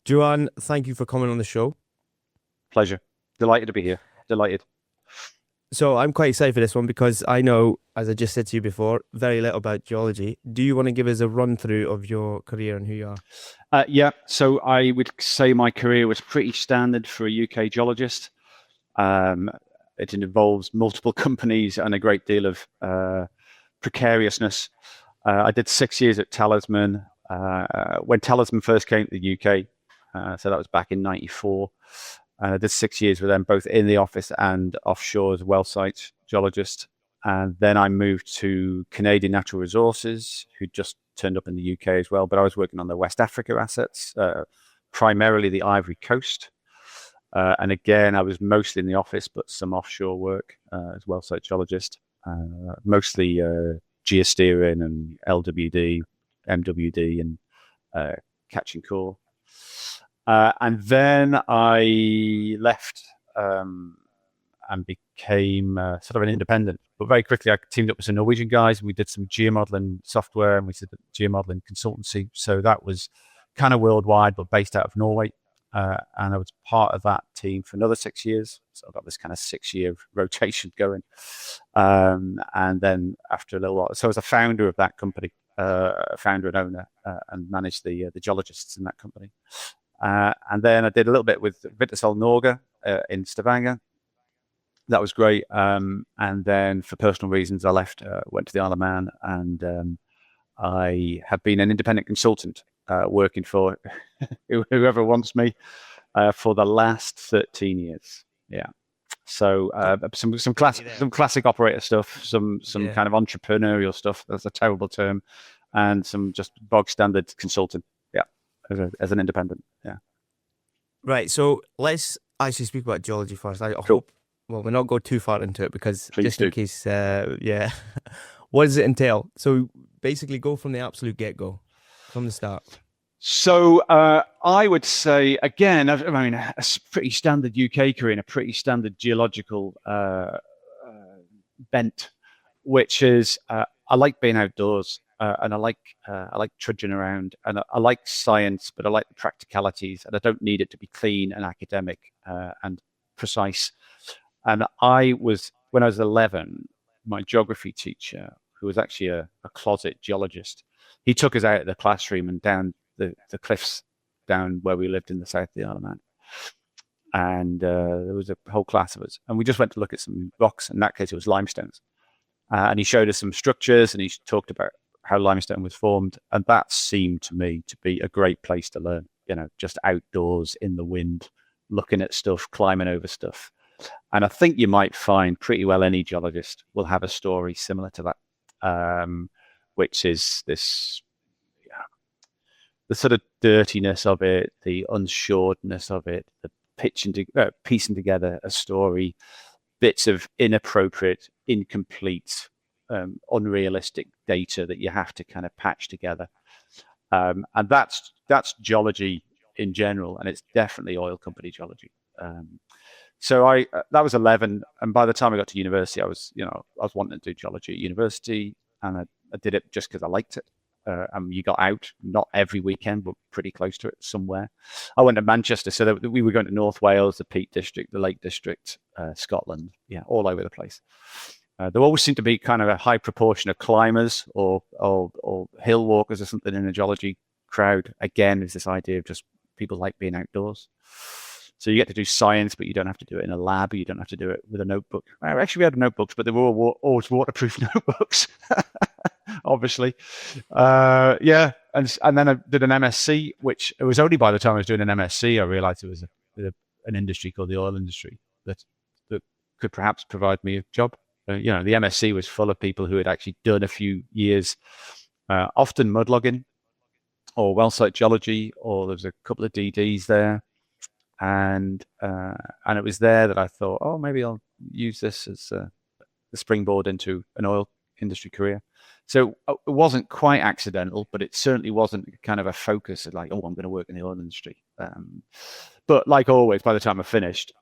Joanne, thank you for coming on the show. Pleasure. Delighted to be here. Delighted. So I'm quite excited for this one because I know, as I just said to you before, very little about geology. Do you want to give us a run through of your career and who you are? Yeah, so I would say my career was pretty standard for a UK geologist. Um, it involves multiple companies and a great deal of precariousness. I did 6 years at Talisman when Talisman first came to the UK. So that was back in '94. I did 6 years with them, both in the office and offshore as a well site geologist. And then I moved to Canadian Natural Resources, who just turned up in the UK as well. But I was working on the West Africa assets, primarily the Ivory Coast. And again, I was mostly in the office, but some offshore work as well site geologist, mostly geosteering and LWD, MWD, and catching core. And then I left and became sort of an independent. But very quickly, I teamed up with some Norwegian guys. We did some geomodeling software and we did geomodeling consultancy. So that was kind of worldwide, but based out of Norway. And I was part of that team for another 6 years. So I got this kind of 6 year rotation going. And then after a little while, so I was a founder of that company, founder and owner, and managed the geologists in that company. And then I did a little bit with Vitesol Norge in Stavanger. That was great. And then for personal reasons, I left, went to the Isle of Man, and I have been an independent consultant working for whoever wants me for the last 13 years. Yeah. So some classic operator stuff, some kind of entrepreneurial stuff. That's a terrible term, and some just bog standard consulting. Yeah, as an independent. Yeah. Right. So let's actually speak about geology first. I Cool. hope, well, we're not go too far into it because Please just in do. case, yeah. What does it entail? So basically go from the absolute get-go, from the start. So I would say again, I mean, a pretty standard UK career and a pretty standard geological bent, which is I like being outdoors and I like trudging around and I like science, but I like the practicalities and I don't need it to be clean and academic and precise. And when I was 11, my geography teacher, who was actually a closet geologist, he took us out of the classroom and down the cliffs down where we lived in the south of the Isle of Man. And there was a whole class of us. And we just went to look at some rocks. In that case, it was limestones. And he showed us some structures and he talked about how limestone was formed. And that seemed to me to be a great place to learn, just outdoors in the wind, looking at stuff, climbing over stuff. And I think you might find pretty well any geologist will have a story similar to that, which is this, the sort of dirtiness of it, the unsureness of it, the piecing together a story, bits of inappropriate, incomplete, unrealistic data that you have to kind of patch together. And that's geology in general, and it's definitely oil company geology. So that was 11, and by the time I got to university, I was wanting to do geology at university, and I did it just because I liked it. And you got out, not every weekend, but pretty close to it somewhere. I went to Manchester, so that we were going to North Wales, the Peak District, the Lake District, Scotland, yeah, all over the place. There always seemed to be kind of a high proportion of climbers or hill walkers or something in the geology crowd. Again, there's this idea of just people like being outdoors. So you get to do science, but you don't have to do it in a lab. You don't have to do it with a notebook. Actually, we had notebooks, but they were always waterproof notebooks, obviously. Yeah, and then I did an MSc, which it was only by the time I was doing an MSc I realized it was an industry called the oil industry that could perhaps provide me a job. The MSc was full of people who had actually done a few years, often mudlogging or well site geology, or there was a couple of DDs there. And it was there that I thought, oh, maybe I'll use this as the springboard into an oil industry career. So it wasn't quite accidental, but it certainly wasn't kind of a focus of like, oh, I'm going to work in the oil industry. But like always, by the time I finished,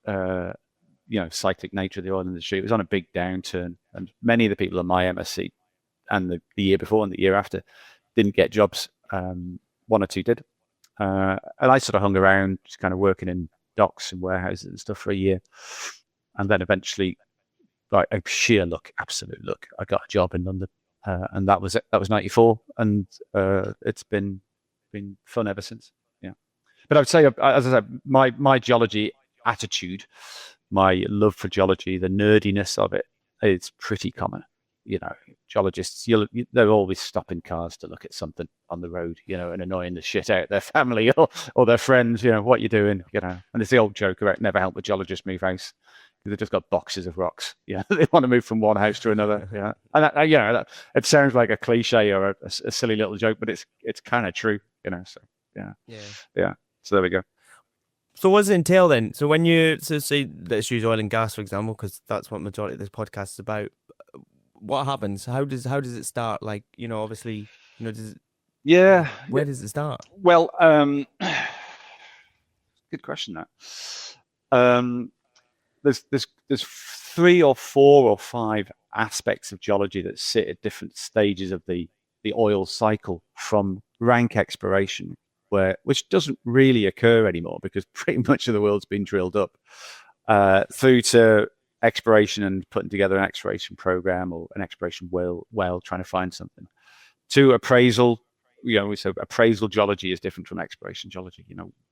cyclic nature of the oil industry, it was on a big downturn, and many of the people in my MSc and the year before and the year after didn't get jobs. One or two did. And I sort of hung around, just kind of working in docks and warehouses and stuff for a year, and then eventually, like a sheer luck, absolute luck, I got a job in London, and that was it. That was '94, and it's been fun ever since. Yeah, but I would say, as I said, my geology attitude, my love for geology, the nerdiness of it, is pretty common. You know, geologists, they're always stopping cars to look at something on the road, and annoying the shit out of their family or their friends. What you doing? And it's the old joke about never help a geologist move house, because they've just got boxes of rocks. They want to move from one house to another. Yeah, and it sounds like a cliche or a silly little joke, but it's kind of true. So yeah. So there we go. So what does it entail then? So when say, let's use oil and gas, for example, because that's what majority of this podcast is about. What happens? How does it start? Like, obviously, does it, yeah. Where does it start? Well, good question. That there's 3 or 4 or 5 aspects of geology that sit at different stages of the oil cycle, from rank exploration, which doesn't really occur anymore because pretty much of the world's been drilled up, through to exploration and putting together an exploration program or an exploration well trying to find something, to appraisal. So appraisal geology is different from exploration geology.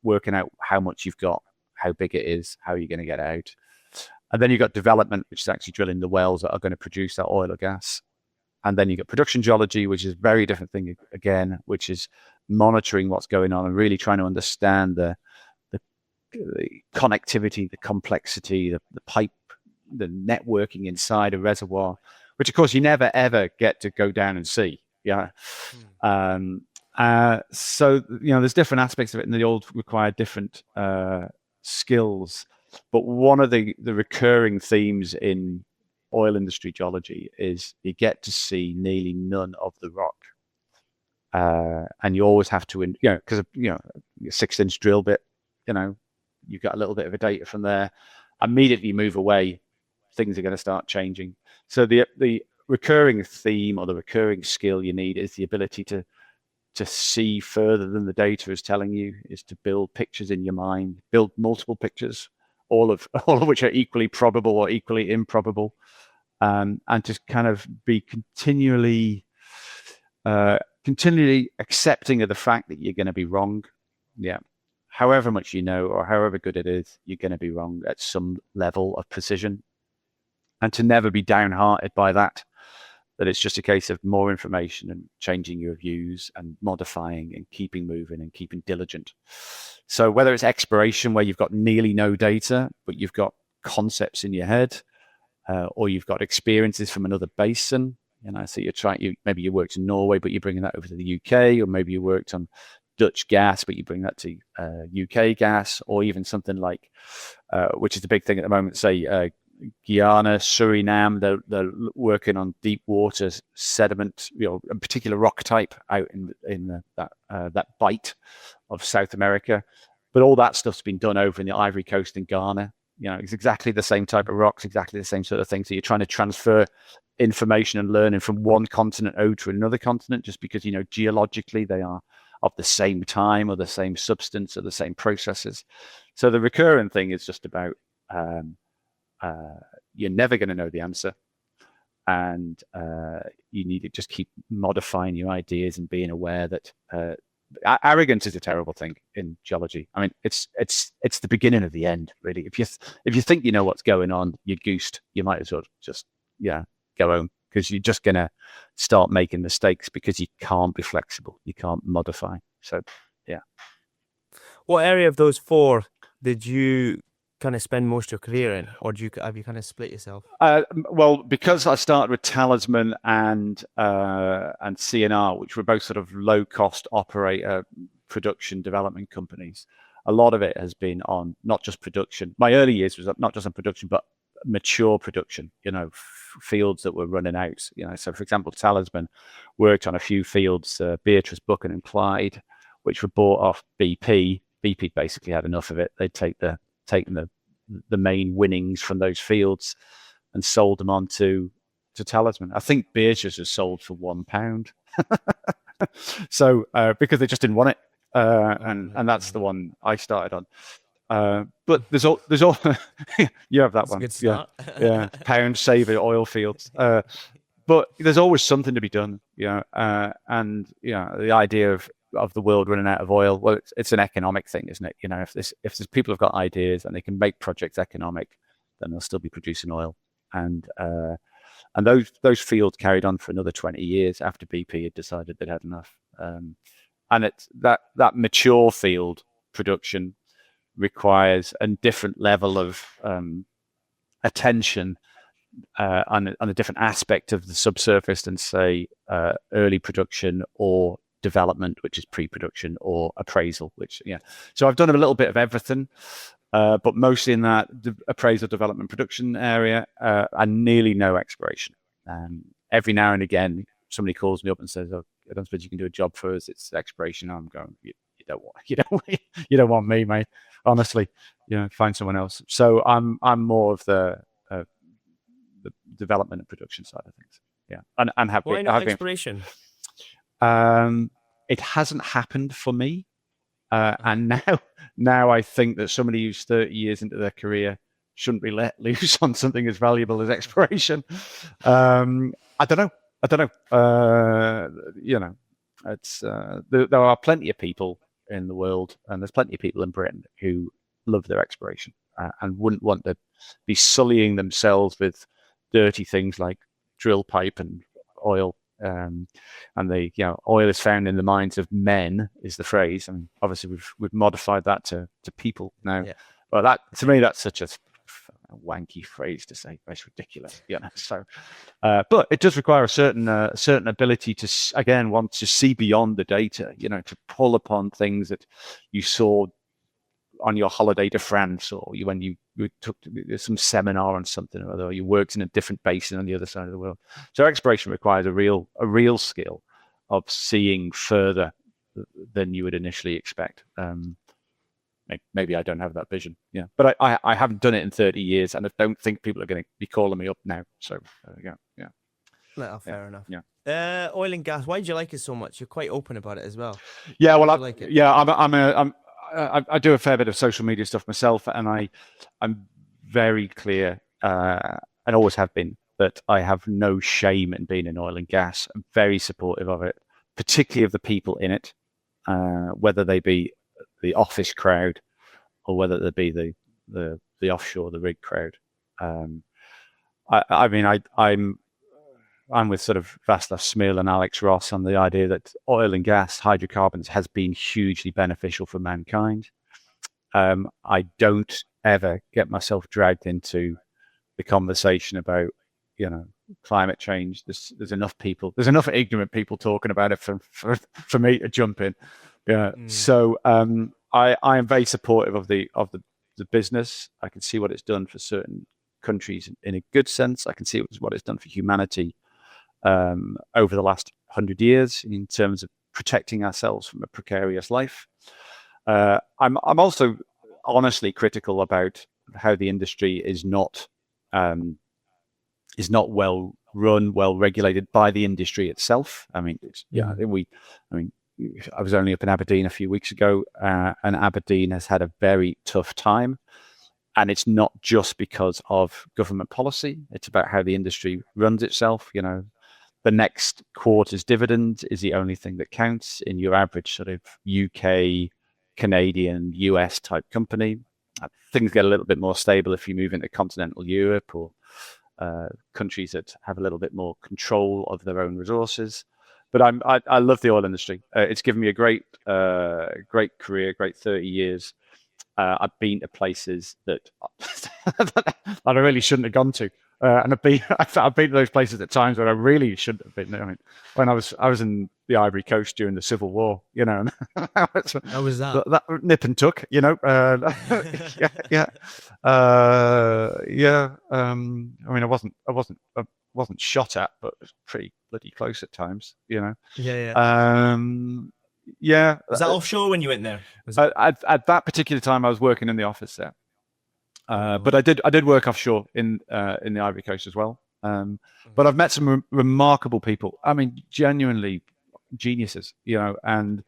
Working out how much you've got, how big it is, how you're going to get out. And then you've got development, which is actually drilling the wells that are going to produce that oil or gas. And then you've got production geology, which is a very different thing again, which is monitoring what's going on and really trying to understand the connectivity, the complexity, the pipe, the networking inside a reservoir, which of course you never ever get to go down and see. Yeah. So there's different aspects of it, and they all require different skills. But one of the recurring themes in oil industry geology is you get to see nearly none of the rock, and you always have to, because a 6-inch drill bit, you've got a little bit of a data from there. Immediately you move away, things are going to start changing. So the recurring theme or the recurring skill you need is the ability to see further than the data is telling you, is to build pictures in your mind, build multiple pictures, all of which are equally probable or equally improbable, and to kind of be continually accepting of the fact that you're going to be wrong. Yeah. However much or however good it is, you're going to be wrong at some level of precision, and to never be downhearted by that it's just a case of more information and changing your views and modifying and keeping moving and keeping diligent. So whether it's exploration, where you've got nearly no data, but you've got concepts in your head, or you've got experiences from another basin, so maybe you worked in Norway, but you're bringing that over to the UK, or maybe you worked on Dutch gas, but you bring that to UK gas, or even something like, which is the big thing at the moment, say Guyana, Suriname. They're working on deep water sediment, a particular rock type out in that bight of South America. But all that stuff's been done over in the Ivory Coast in Ghana. It's exactly the same type of rocks, exactly the same sort of thing. So you're trying to transfer information and learning from one continent over to another continent, just because geologically they are of the same time or the same substance or the same processes. So the recurring thing is just about you're never going to know the answer, and you need to just keep modifying your ideas and being aware that arrogance is a terrible thing in geology. I mean, it's the beginning of the end, really. If you think you know what's going on, you're goosed. You might as well just go home, because you're just going to start making mistakes because you can't be flexible, you can't modify. So yeah. What area of those 4 did you kind of spend most of your career in, or have you kind of split yourself? Well, because I started with Talisman and CNR, which were both sort of low-cost operator production development companies, a lot of it has been on not just production. My early years was not just on production, but mature production, fields that were running out. So for example, Talisman worked on a few fields, Beatrice, Buchan and Clyde, which were bought off BP. BP basically had enough of it. They'd taken the main winnings from those fields and sold them on to Talisman. I think Beatrice was sold for £1. So because they just didn't want it. and that's the one I started on. But there's all you have that That's a one. good start. Yeah. Pound saver oil fields. But there's always something to be done, and the idea of the world running out of oil. Well, it's an economic thing, isn't it? If there's people who've got ideas and they can make projects economic, then they'll still be producing oil. And those fields carried on for another 20 years after BP had decided they'd had enough. And it's that mature field production requires a different level of attention on a different aspect of the subsurface than, say, early production or development, which is pre-production, or appraisal, which, So I've done a little bit of everything, but mostly in that appraisal, development, production area, and nearly no exploration. Every now and again, somebody calls me up and says, "Oh, I don't suppose you can do a job for us. It's exploration." I'm going, "You don't want me, mate. Honestly, find someone else." So I'm more of the development and production side of things. Yeah, and have Why been. not exploration? It hasn't happened for me, and now I think that somebody who's 30 years into their career shouldn't be let loose on something as valuable as exploration. I don't know. It's there are plenty of people in the world, and there's plenty of people in Britain who love their exploration and wouldn't want to be sullying themselves with dirty things like drill pipe and oil. And oil is found in the minds of men, is the phrase. I mean, obviously we've modified that to people now. Yeah. But that, to me, that's such a wanky phrase to say. It's ridiculous, So, but it does require a certain ability to, again, want to see beyond the data. To pull upon things that you saw on your holiday to France, or when you took some seminar on something or other, or you worked in a different basin on the other side of the world. So exploration requires a real skill of seeing further than you would initially expect. Maybe I don't have that vision, but I haven't done it in 30 years, and I don't think people are going to be calling me up now. So yeah. No, fair enough. Yeah. Oil and gas. Why do you like it so much? You're quite open about it as well. Yeah, well, I do a fair bit of social media stuff myself, and I'm very clear, and always have been, that I have no shame in being in oil and gas. I'm very supportive of it, particularly of the people in it, whether they be the office crowd or whether they be the offshore, the rig crowd. I'm with sort of Václav Smil and Alex Ross on the idea that oil and gas, hydrocarbons, has been hugely beneficial for mankind. I don't ever get myself dragged into the conversation about, climate change. There's enough ignorant people talking about it for me to jump in. Yeah. So I am very supportive of the business. I can see what it's done for certain countries in a good sense. I can see what it's done for humanity over the last 100 years in terms of protecting ourselves from a precarious life. I'm also honestly critical about how the industry is not well run, well regulated by the industry itself. I mean, I was only up in Aberdeen a few weeks ago, and Aberdeen has had a very tough time. And it's not just because of government policy. It's about how the industry runs itself. The next quarter's dividend is the only thing that counts in your average sort of UK, Canadian, US type company. Things get a little bit more stable if you move into continental Europe or countries that have a little bit more control of their own resources. But I love the oil industry. It's given me a great career, great 30 years. I've been to places that I really shouldn't have gone to, and I've been to those places at times where I really shouldn't have been. I mean, when I was in the Ivory Coast during the Civil War, How was that? That nip and tuck, yeah. I mean, I wasn't shot at, but it was pretty bloody close at times, Yeah. Yeah. Was that offshore when you went there? At that particular time, I was working in the office there, but I did work offshore in the Ivory Coast as well. But I've met some remarkable people. I mean, genuinely geniuses, and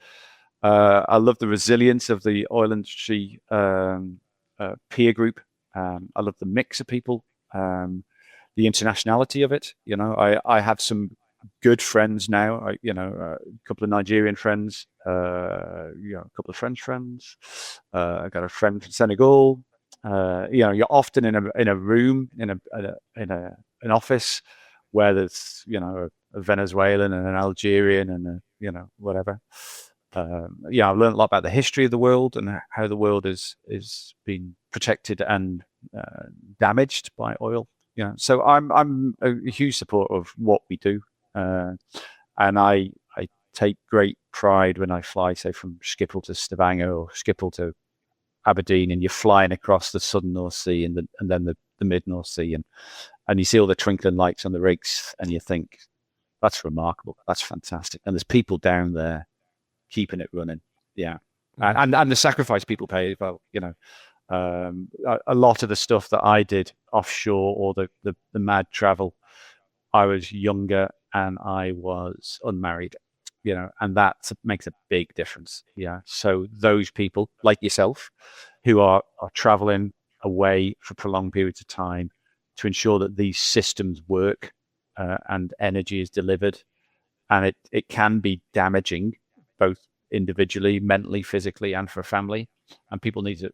I love the resilience of the oil industry peer group. I love the mix of people, the internationality of it. I have some good friends now. A couple of Nigerian friends, a couple of French friends. I got a friend from Senegal. You're often in a room in an office where there's a Venezuelan and an Algerian and whatever. I've learned a lot about the history of the world and how the world is being protected and damaged by oil. So I'm a huge supporter of what we do, and I take great pride when I fly, say, from Schiphol to Stavanger or Schiphol to Aberdeen, and you're flying across the southern North Sea and then the mid North Sea, and you see all the twinkling lights on the rigs, and you think that's remarkable, that's fantastic, and there's people down there keeping it running. Yeah. And the sacrifice people pay as well. A lot of the stuff that I did offshore or the mad travel, I was younger and I was unmarried, and that makes a big difference. Yeah. So those people like yourself who are traveling away for prolonged periods of time to ensure that these systems work and energy is delivered, and it can be damaging both individually, mentally, physically, and for a family. And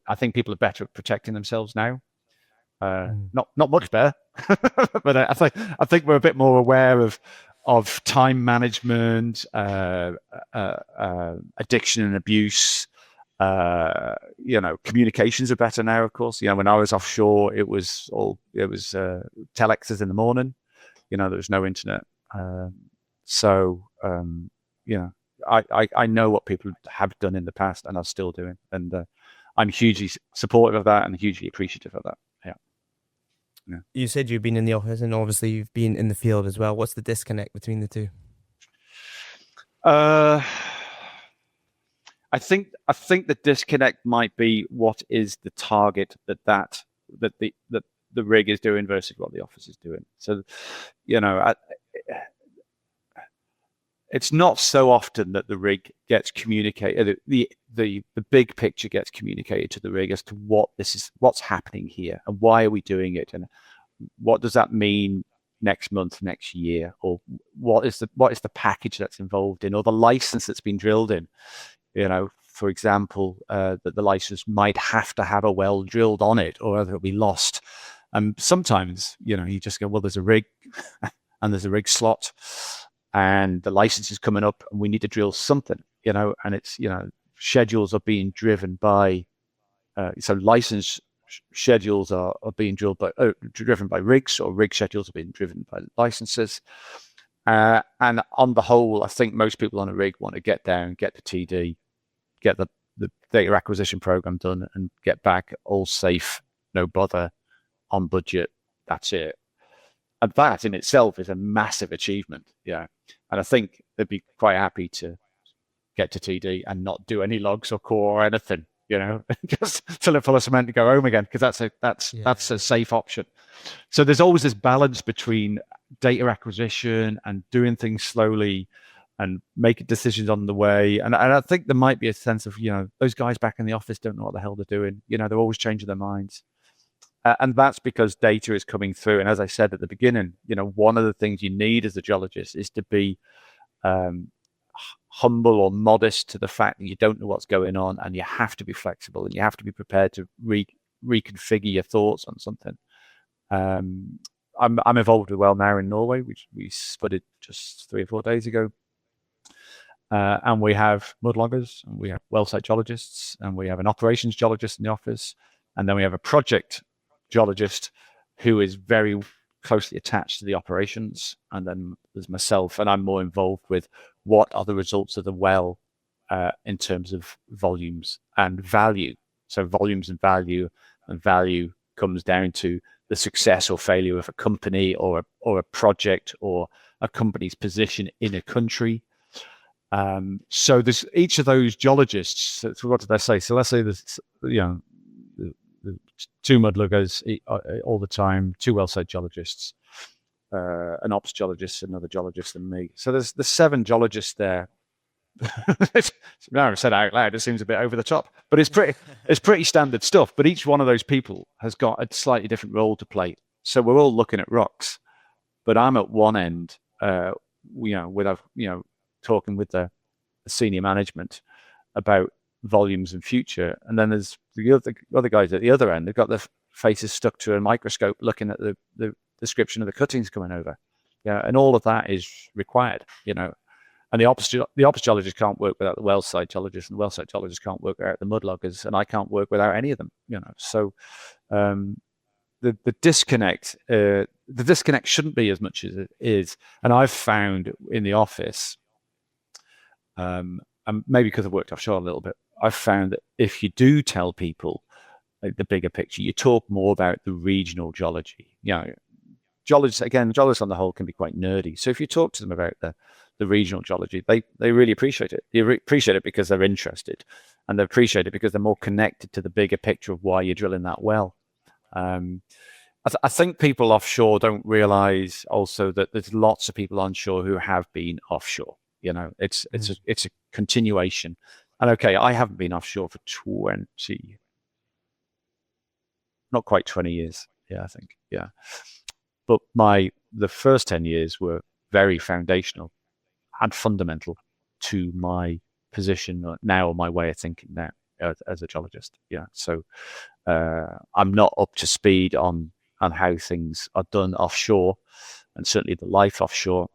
I think people are better at protecting themselves now. Not much better, but I think we're a bit more aware of time management, addiction and abuse. Communications are better now, of course. When I was offshore, it was telexes in the morning. There was no internet. I know what people have done in the past and are still doing, and I'm hugely supportive of that and hugely appreciative of that. Yeah. You said you've been in the office, and obviously you've been in the field as well. What's the disconnect between the two? I think the disconnect might be what is the target that the rig is doing versus what the office is doing. So, it's not so often that the rig gets communicated. The big picture gets communicated to the rig as to what's happening here and why are we doing it, and what does that mean next month, next year, or what is the package that's involved in, or the license that's been drilled in. For example, that the license might have to have a well drilled on it, or whether it'll be lost. And sometimes, you just go, well, there's a rig, and there's a rig slot, and the license is coming up, and we need to drill something, and it's, schedules are being driven by, so license schedules are being driven by rigs, or rig schedules are being driven by licenses. And on the whole, I think most people on a rig want to get down, get the TD, get the data acquisition program done, and get back all safe, no bother, on budget. That's it. And that in itself is a massive achievement. Yeah. And I think they'd be quite happy to get to TD and not do any logs or core or anything, just fill it full of cement and go home again, because that's a safe option. So there's always this balance between data acquisition and doing things slowly and making decisions on the way. And I think there might be a sense of, those guys back in the office don't know what the hell they're doing. They're always changing their minds. And that's because data is coming through. And as I said at the beginning, one of the things you need as a geologist is to be humble or modest to the fact that you don't know what's going on, and you have to be flexible, and you have to be prepared to reconfigure your thoughts on something. I'm involved with Well now in Norway, which we spudded just 3 or 4 days ago. And we have mudloggers, and we have well site geologists, and we have an operations geologist in the office, and then we have a project geologist who is very closely attached to the operations, and then there's myself, and I'm more involved with what are the results of the well in terms of volumes and value. So volumes and value comes down to the success or failure of a company or a project or a company's position in a country. So there's each of those geologists. So what did I say? So let's say there's the 2 mudloggers all the time, 2 well site geologists, an ops geologist, another geologist, and me. So there's 7 geologists there Now I've said it out loud, it seems a bit over the top, but it's pretty standard stuff. But each one of those people has got a slightly different role to play. So we're all looking at rocks, but I'm at one end, talking with the senior management about volumes and future, and then there's the other guys at the other end. They've got their faces stuck to a microscope, looking at the description of the cuttings coming over. Yeah, and all of that is required. And the ops geologists can't work without the well site geologists, and the well site geologists can't work without the mud loggers, and I can't work without any of them. So the disconnect shouldn't be as much as it is. And I've found in the office, and maybe because I've worked offshore a little bit, I've found that if you do tell people the bigger picture, you talk more about the regional geology. Geologists on the whole can be quite nerdy. So if you talk to them about the regional geology, they really appreciate it. They appreciate it because they're interested, and they appreciate it because they're more connected to the bigger picture of why you're drilling that well. I think people offshore don't realize also that there's lots of people onshore who have been offshore. It's a continuation. And okay, I haven't been offshore for not quite 20 years. Yeah, I think. Yeah. But the first 10 years were very foundational and fundamental to my position now, my way of thinking now as a geologist. Yeah. So I'm not up to speed on how things are done offshore, and certainly the life offshore.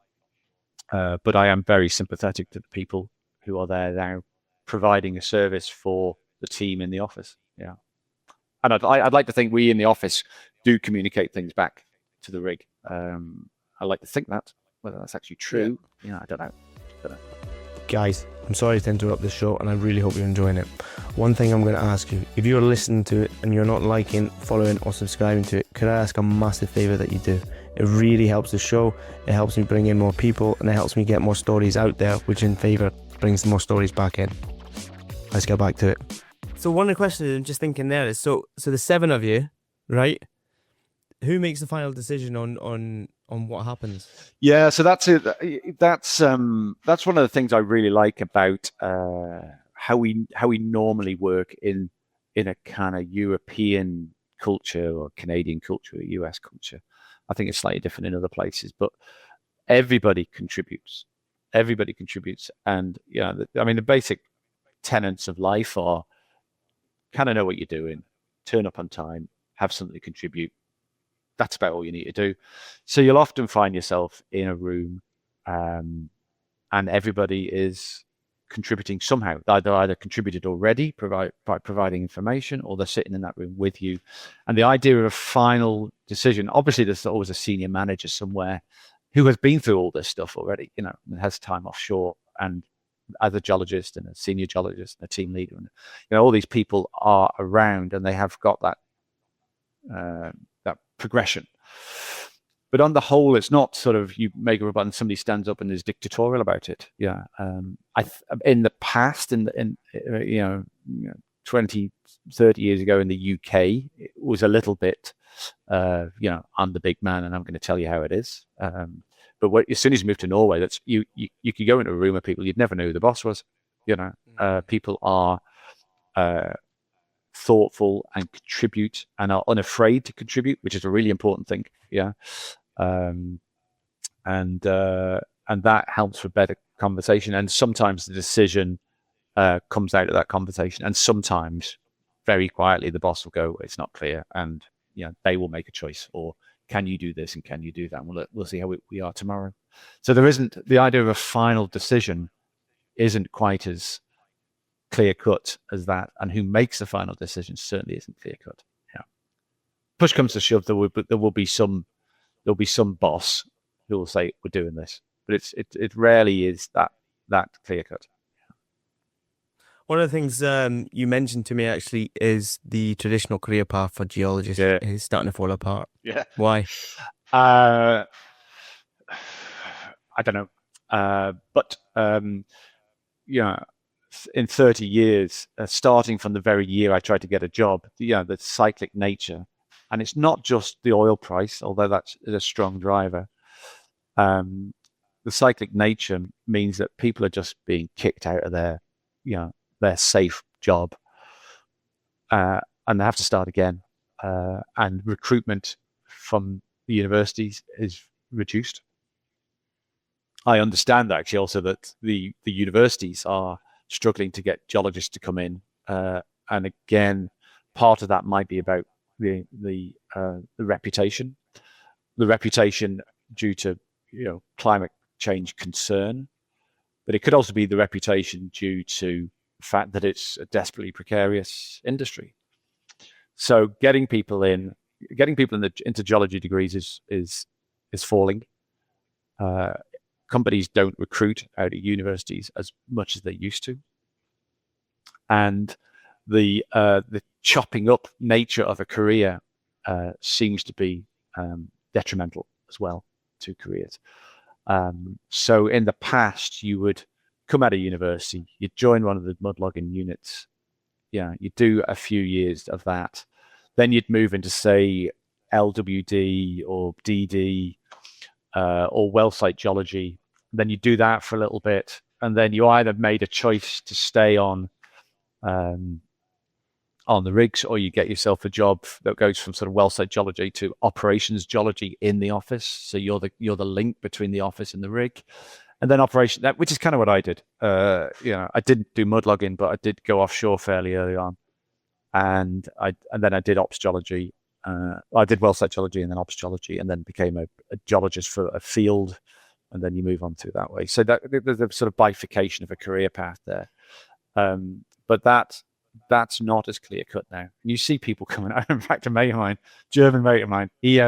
But I am very sympathetic to the people who are there now, providing a service for the team in the office. Yeah, and I'd like to think we in the office do communicate things back to the rig. I like to think that. Whether that's actually true, I don't know. Guys, I'm sorry to interrupt this show, and I really hope you're enjoying it. One thing I'm going to ask you, if you're listening to it and you're not liking, following or subscribing to it, could I ask a massive favour that you do? It really helps the show, it helps me bring in more people, and it helps me get more stories out there, which in favour brings more stories back in. Let's get back to it. So one of the questions I'm just thinking there is, so the 7 of you, right? Who makes the final decision on what happens? Yeah, so that's it. That's one of the things I really like about how we normally work in a kind of European culture or Canadian culture or US culture. I think it's slightly different in other places, but everybody contributes. Everybody contributes, and the basic tenets of life are kind of know what you're doing, turn up on time, have something to contribute. That's about all you need to do. So you'll often find yourself in a room, and everybody is contributing somehow. Either contributed already by providing information, or they're sitting in that room with you. And the idea of a final decision, obviously there's always a senior manager somewhere who has been through all this stuff already, and has time offshore, and as a geologist and a senior geologist and a team leader, and all these people are around, and they have got that progression. But on the whole, it's not sort of you make a button, somebody stands up and is dictatorial about it. Yeah. In the past, in 20, 30 years ago in the UK, it was a little bit, I'm the big man and I'm going to tell you how it is. But as soon as you move to Norway, that's you could go into a room of people, you'd never know who the boss was. People are thoughtful and contribute and are unafraid to contribute, which is a really important thing. Yeah. And that helps for better conversation. And sometimes the decision comes out of that conversation, and sometimes very quietly the boss will go, it's not clear, and they will make a choice, or can you do this and can you do that, and we'll see how we are tomorrow. So there isn't the idea of a final decision isn't quite as clear cut as that, and who makes the final decision certainly isn't clear cut. Yeah. Push comes to shove, there will be some boss who will say we're doing this, but it rarely is that clear cut. One of the things you mentioned to me actually is the traditional career path for geologists is starting to fall apart. Yeah. Why? I don't know, but in 30 years, starting from the very year I tried to get a job, the cyclic nature, and it's not just the oil price, although that's a strong driver. the cyclic nature means that people are just being kicked out of their safe job, and they have to start again. And recruitment from the universities is reduced. I understand actually also that the universities are struggling to get geologists to come in, and again, part of that might be about the reputation, due to climate change concern, but it could also be the reputation due to the fact that it's a desperately precarious industry. So getting people into geology degrees is falling. Companies don't recruit out of universities as much as they used to, and the chopping up nature of a career seems to be detrimental as well to careers. So in the past, you would come out of university, you'd join one of the mudlogging units, you'd do a few years of that, then you'd move into, say, LWD or DD or well site geology. Then you do that for a little bit, and then you either made a choice to stay on the rigs, or you get yourself a job that goes from sort of well site geology to operations geology in the office. So you're the link between the office and the rig, and then which is kind of what I did. I didn't do mudlogging, but I did go offshore fairly early on, and then I did ops geology. I did well site geology and then ops geology, and then became a geologist for a field, and then you move on to that way. So there's a sort of bifurcation of a career path there, but that's not as clear cut now. And you see people coming out. In fact, German mate of mine, he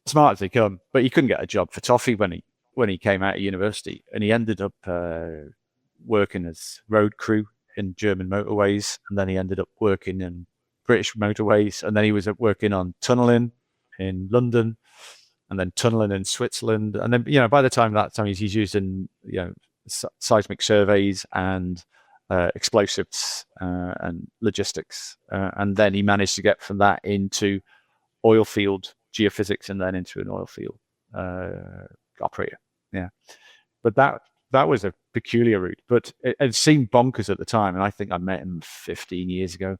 smart as they come, but he couldn't get a job for toffee when he came out of university, and he ended up working as road crew in German motorways, and then he ended up working in British motorways, and then he was working on tunneling in London, and then tunneling in Switzerland, and then by the time he's using seismic surveys and explosives and logistics, and then he managed to get from that into oilfield geophysics, and then into an oilfield operator. But that was a peculiar route, but it seemed bonkers at the time, and I think I met him 15 years ago.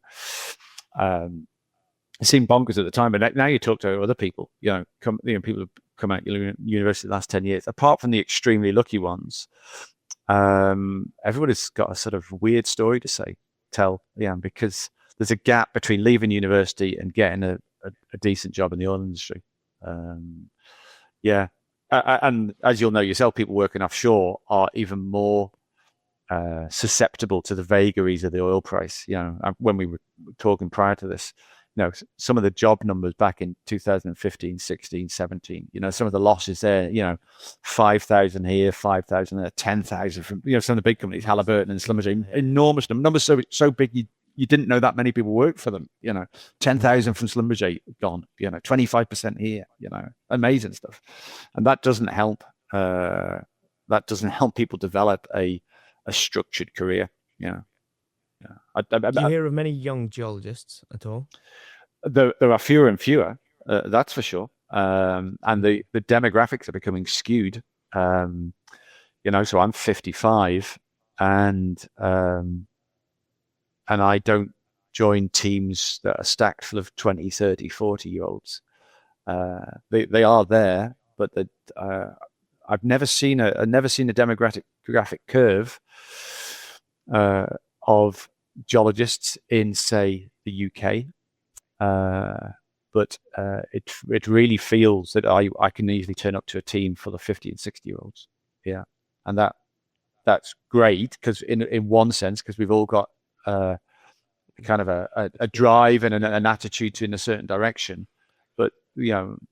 It seemed bonkers at the time, but now you talk to other people, people who come out of university the last 10 years, apart from the extremely lucky ones, everybody's got a sort of weird story to tell, because there's a gap between leaving university and getting a decent job in the oil industry. And as you'll know yourself, people working offshore are even more susceptible to the vagaries of the oil price. When we were talking prior to this, some of the job numbers back in 2015, 16, 17, some of the losses there, 5,000 here, 5,000 there, 10,000 from, some of the big companies, Halliburton and Schlumberger, enormous numbers, so big you didn't know that many people worked for them, 10,000 from Schlumberger gone, 25% here, amazing stuff. And that doesn't help. That doesn't help people develop a structured career. Do you hear of many young geologists at all? There are fewer and fewer, that's for sure. And the demographics are becoming skewed. So I'm 55, and I don't join teams that are stacked full of 20, 30, 40-year-olds. They are there, but I've never seen a demographic curve of geologists in, say, the UK, but it really feels that I can easily turn up to a team full of 50 and 60-year-olds, and that's great, because in one sense, because we've all got kind of a drive and an attitude in a certain direction, but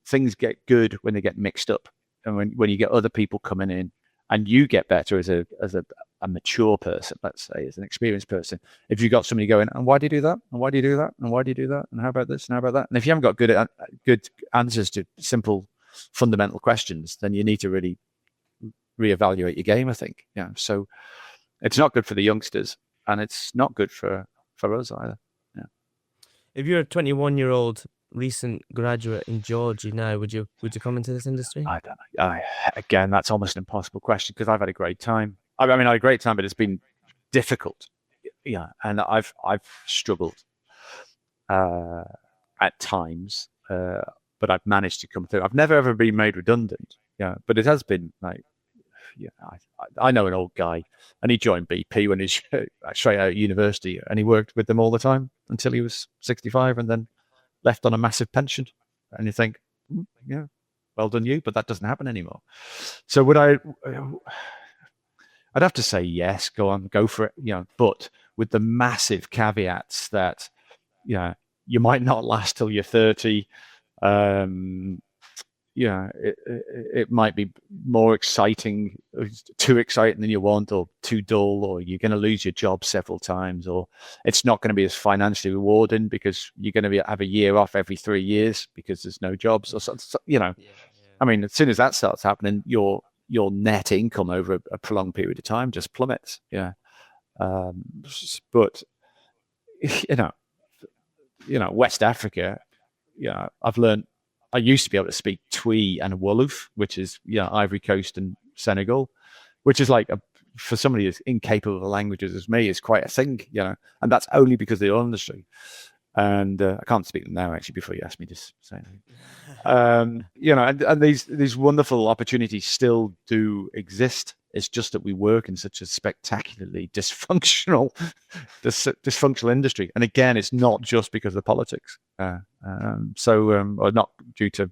things get good when they get mixed up, and when you get other people coming in, and you get better as a mature person, let's say, as an experienced person, if you've got somebody going, and why do you do that? And why do you do that? And why do you do that? And how about this? And how about that? And if you haven't got good answers to simple, fundamental questions, then you need to really reevaluate your game, I think. So it's not good for the youngsters, and it's not good for us either. If you're a 21-year-old recent graduate in geology now, would you come into this industry? I don't know. Again, that's almost an impossible question because I've had a great time. I mean, I had a great time, but it's been difficult. Yeah, and I've struggled uh, at times, but I've managed to come through. I've never ever been made redundant. Yeah, but it has been like, yeah, I know an old guy, and he joined BP when he's straight out of university, and he worked with them all the time until he was 65, and then left on a massive pension. And you think, yeah, well done you, but that doesn't happen anymore. So would I? I'd have to say yes, go on, go for it, but with the massive caveats that, you might not last till you're 30. Um, it might be more exciting, too exciting than you want, or too dull, or you're going to lose your job several times, or it's not going to be as financially rewarding because you're going to have a year off every 3 years because there's no jobs, or Yeah, yeah. I mean, as soon as that starts happening, your net income over a prolonged period of time just plummets. Yeah, but you know, West Africa. Yeah, I've learned. I used to be able to speak Twi and Wolof, which is Ivory Coast and Senegal, which is like for somebody as incapable of languages as me, is quite a thing. And that's only because of the oil industry. And I can't speak them now, actually, before you ask me to say anything. And these wonderful opportunities still do exist. It's just that we work in such a spectacularly dysfunctional industry. And again, it's not just because of the politics. Or not due to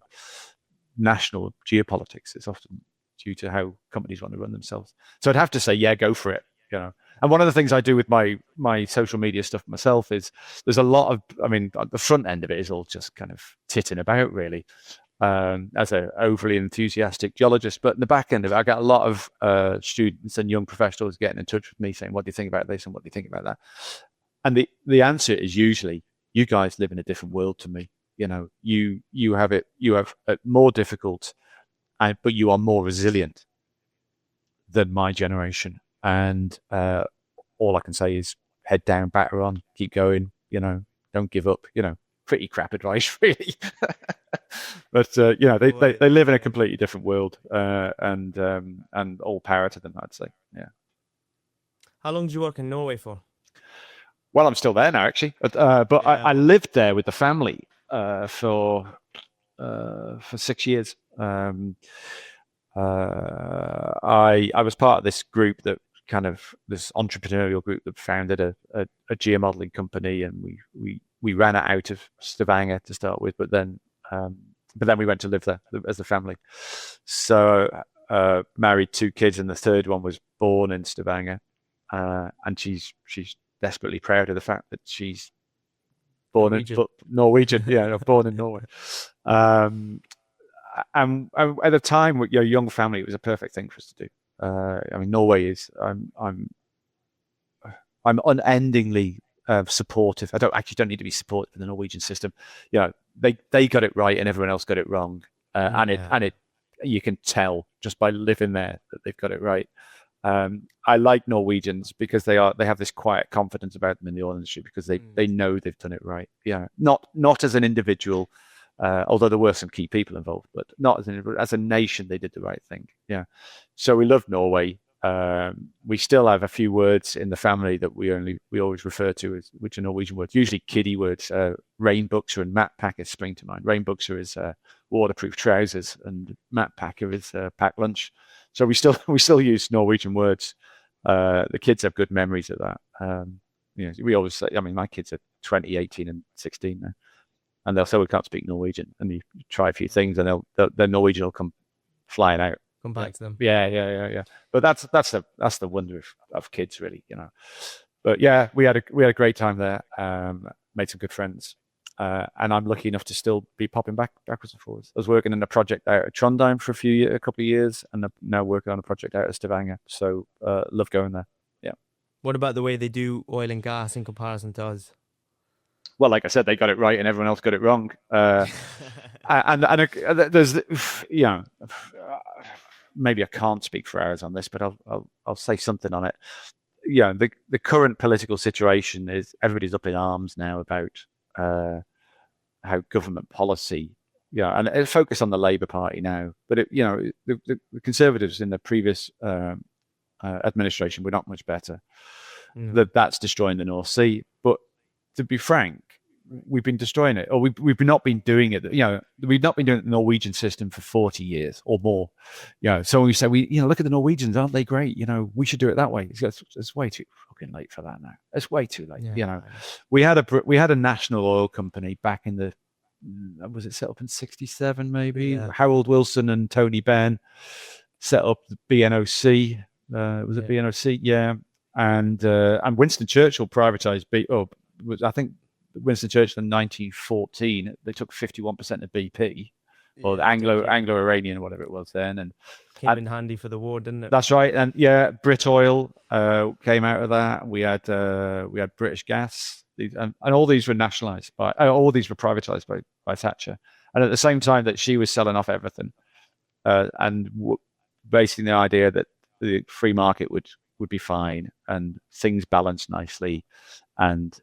national geopolitics. It's often due to how companies want to run themselves. So I'd have to say, yeah, go for it. And one of the things I do with my social media stuff myself is there's a lot of, the front end of it is all just kind of titting about, really, as an overly enthusiastic geologist. But in the back end of it, I got a lot of students and young professionals getting in touch with me saying, what do you think about this and what do you think about that? And the answer is usually, you guys live in a different world to me. You have it more difficult, but you are more resilient than my generation. And all I can say is head down, batter on, keep going, don't give up, pretty crap advice, really. But, they live in a completely different world, and all power to them, I'd say. Yeah. How long did you work in Norway for? Well, I'm still there now, actually. But Yeah. I lived there with the family for 6 years. I was part of this group this entrepreneurial group that founded a geomodeling company, and we ran it out of Stavanger to start with, but then we went to live there as a family. So married 2 kids, and the third one was born in Stavanger, and she's desperately proud of the fact that she's born Norwegian. Yeah, born in Norway. And at the time, with your young family, it was a perfect thing for us to do. Norway is. I'm unendingly supportive. I don't need to be supportive of the Norwegian system. They got it right, and everyone else got it wrong. And you can tell just by living there that they've got it right. I like Norwegians because they have this quiet confidence about them in the oil industry because they know they've done it right. Not as an individual. Although there were some key people involved, but not as a nation, they did the right thing. Yeah. So we love Norway. We still have a few words in the family that we always refer to as, which are Norwegian words, usually kiddie words. Rainbukser and matpacker spring to mind. Rainbukser is waterproof trousers, and matpacker is packed lunch. So we still use Norwegian words. The kids have good memories of that. We always say, my kids are 20, 18, and 16 now. And they'll say we can't speak Norwegian, and you try a few things, and the Norwegian will come flying out. Come back to them. Yeah. But that's the wonder of kids, really. But yeah, we had a great time there. Made some good friends, and I'm lucky enough to still be popping backwards and forwards. I was working on a project out at Trondheim for a couple of years, and I'm now working on a project out at Stavanger. So love going there. Yeah. What about the way they do oil and gas in comparison to us? Well, like I said, they got it right and everyone else got it wrong. And there's, maybe I can't speak for hours on this, but I'll say something on it. The current political situation is everybody's up in arms now about how government policy, and it focused on the Labour Party now, but the Conservatives in the previous administration were not much better. That's destroying the North Sea. But to be frank, we've been destroying it, or we've not been doing it. We've not been doing it the Norwegian system for 40 years or more. So when we say look at the Norwegians, aren't they great? We should do it that way. It's way too fucking late for that now. It's way too late. We had a national oil company back in the, was it set up in 67 maybe? Yeah. Harold Wilson and Tony Benn set up the BNOC. Was it BNOC? Yeah. And Winston Churchill privatized I think Winston Churchill in 1914, they took 51% of BP, or the Anglo-Iranian, whatever it was then, and came in handy for the war, didn't it? That's right. And Brit Oil came out of that. We had British Gas, and all these were nationalised all these were privatised by Thatcher. And at the same time that she was selling off everything, and basing the idea that the free market would be fine and things balanced nicely, and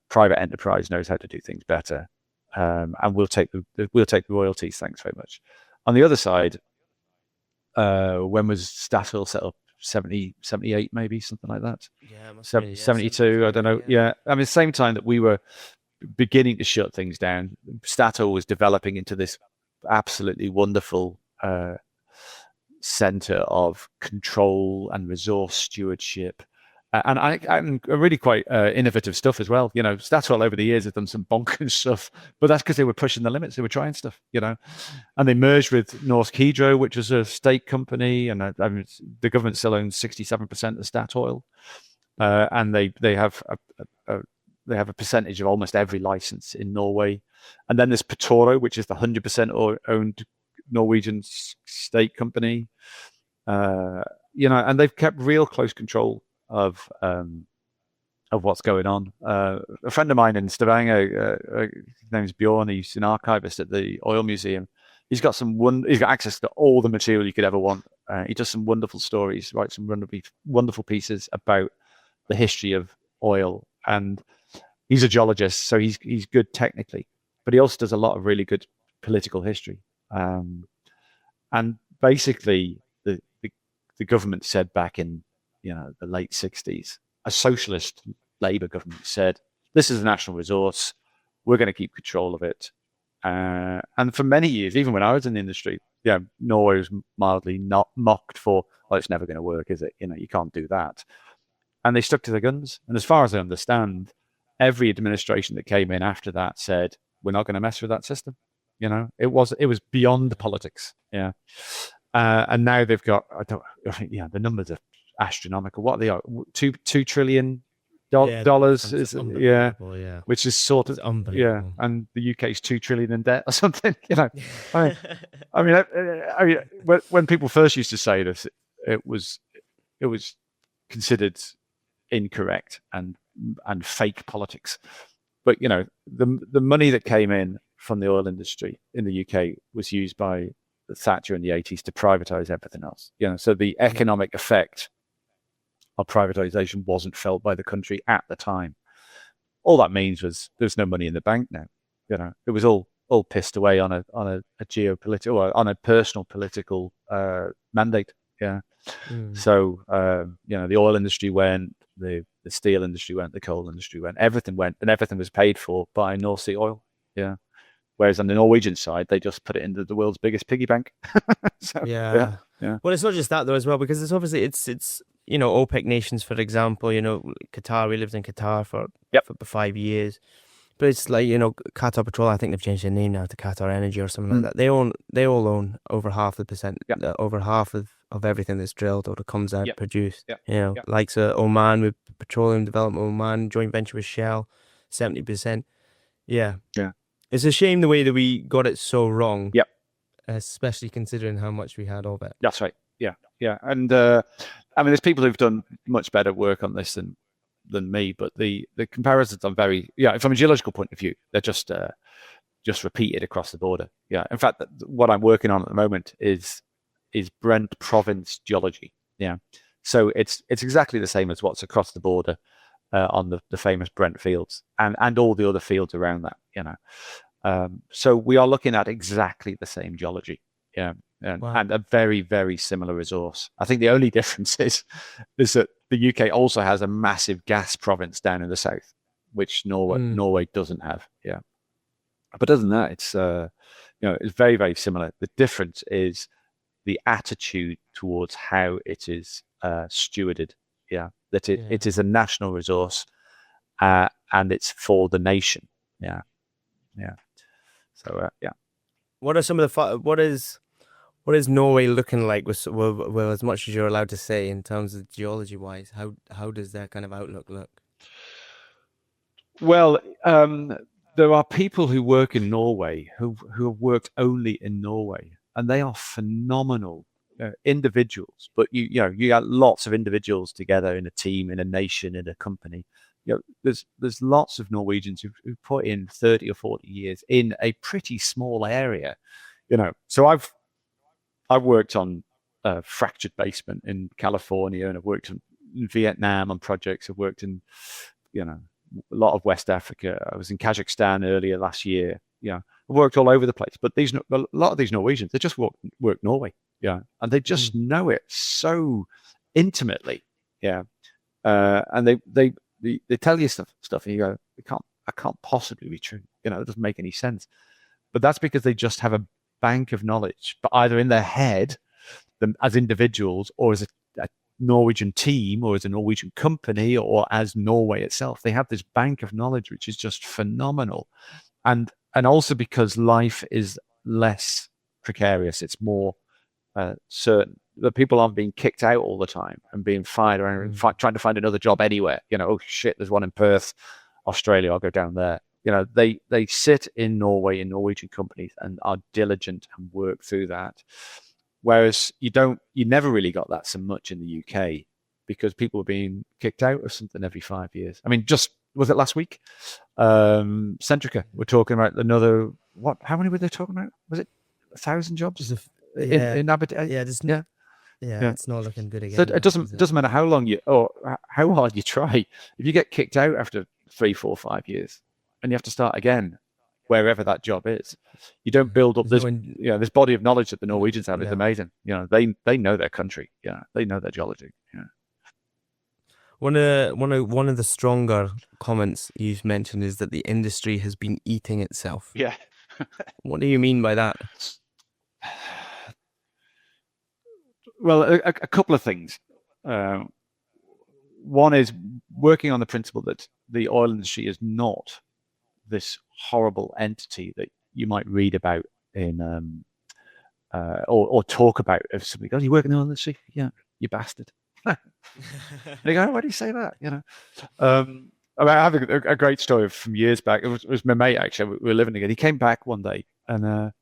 private enterprise knows how to do things better, and we'll take the royalties. Thanks very much. On the other side, when was Statoil set up? 70, 78 maybe, something like that. Yeah, 72. I don't know. Yeah, I mean, same time that we were beginning to shut things down, Statoil was developing into this absolutely wonderful center of control and resource stewardship. And really quite innovative stuff as well. Statoil over the years have done some bonkers stuff, but that's because they were pushing the limits. They were trying stuff, and they merged with Norsk Hydro, which was a state company, and the government still owns 67% of Statoil, and they have a percentage of almost every license in Norway. And then there's Petoro, which is the 100% owned Norwegian state company, and they've kept real close control of what's going on. A friend of mine in Stavanger, his name's Bjorn. He's an archivist at the Oil Museum. He's got access to all the material you could ever want. He does some wonderful stories, writes some wonderful pieces about the history of oil, and he's a geologist, so he's good technically, but he also does a lot of really good political history. And basically, the government said back in the late 60s, a socialist Labour government said, this is a national resource, we're going to keep control of it. And for many years, even when I was in the industry, Norway was mildly not mocked for, well, it's never going to work, is it? You can't do that. And they stuck to their guns. And as far as I understand, every administration that came in after that said, we're not going to mess with that system. It was beyond the politics. Yeah. And now they've got, the numbers are astronomical. What are they? $2 trillion dollars is which is sort of unbelievable. And the UK is 2 trillion in debt or something. I mean, when people first used to say this, it was considered incorrect and fake politics. But the money that came in from the oil industry in the UK was used by Thatcher in the 80s to privatize everything else. So the economic effect of privatization wasn't felt by the country at the time. All that means was there's no money in the bank now. It was all pissed away on a geopolitical, or on a personal political mandate. Yeah. So the oil industry went, the steel industry went, the coal industry went, and everything was paid for by North Sea oil. Yeah. Whereas on the Norwegian side, they just put it into the world's biggest piggy bank. Yeah. Well, it's not just that though as well, because it's obviously it's OPEC nations, for example. Qatar. We lived in Qatar for 5 years, but it's like Qatar Petrol. I think they've changed their name now to Qatar Energy or something like that. They all own over half the percent, over half of everything that's drilled or that comes out produced. Likes Oman with Petroleum Development Oman, joint venture with Shell, 70%. Yeah. It's a shame the way that we got it so wrong. Yep. Especially considering how much we had of it. That's right. Yeah. And there's people who've done much better work on this than me, but the comparisons are very, from a geological point of view, they're just repeated across the border. Yeah. In fact, what I'm working on at the moment is Brent Province geology. Yeah. So it's exactly the same as what's across the border on the famous Brent fields and all the other fields around that. So we are looking at exactly the same geology, yeah, Wow. and a very, very similar resource. I think the only difference is that the UK also has a massive gas province down in the south, which Mm. Norway doesn't have. Yeah, but other than that, it's very, very similar. The difference is the attitude towards how it is stewarded. Yeah, that Yeah. it is a national resource, and it's for the nation. Yeah, yeah. So yeah. What are some of the what is Norway looking like well, as much as you're allowed to say in terms of geology wise? How does their kind of outlook look? Well, there are people who work in Norway who have worked only in Norway, and they are phenomenal individuals. But you got lots of individuals together in a team, in a nation, in a company. There's lots of Norwegians who put in 30 or 40 years in a pretty small area. So I've worked on a fractured basement in California, and I've worked in Vietnam on projects. I've worked in, a lot of West Africa. I was in Kazakhstan earlier last year. I've worked all over the place. But a lot of these Norwegians, they just work Norway, and they just Mm. know it so intimately, yeah. And they tell you stuff, and you go, I can't possibly be true. It doesn't make any sense. But that's because they just have a bank of knowledge, but either in their head, them as individuals, or as a Norwegian team, or as a Norwegian company, or as Norway itself. They have this bank of knowledge, which is just phenomenal. And also because life is less precarious, it's more certain. The people aren't being kicked out all the time and being fired or Mm. trying to find another job anywhere. Oh shit, there's one in Perth, Australia. I'll go down there. They sit in Norway in Norwegian companies and are diligent and work through that. Whereas you never really got that so much in the UK because people were being kicked out of something every 5 years. I mean, just was it last week? Centrica were talking about another what? How many were they talking about? Was it 1,000 There's jobs yeah, in Aberdeen? yeah, just Yeah, yeah, yeah. it's not looking good So again it now, is it? doesn't matter how long you or how hard you try. If you get kicked out after 3, 4, 5 years, and you have to start again, wherever that job is, you don't build up There's no this in, this body of knowledge that the Norwegians have is no. amazing. They know their country. They know their geology. Yeah. One of the stronger comments you've mentioned is that the industry has been eating itself. Yeah. What do you mean by that? Well, a couple of things. Uh, One is working on the principle that the oil industry is not this horrible entity that you might read about in or talk about if somebody goes, "You work in the oil industry? Yeah, you bastard." They go, "Why do you say that?" I mean, I have a great story from years back. It was my mate actually. We were living together. He came back one day and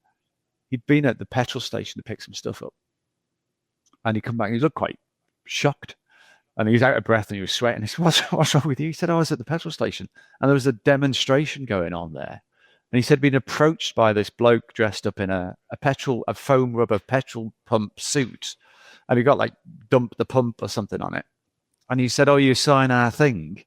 he'd been at the petrol station to pick some stuff up, and he come back and he looked quite shocked. And he was out of breath and he was sweating. He said, what's wrong with you? He said, I was at the petrol station and there was a demonstration going on there. And he said, being approached by this bloke dressed up in a foam rubber petrol pump suit. And he got like dump the pump or something on it. And he said, oh, you sign our thing.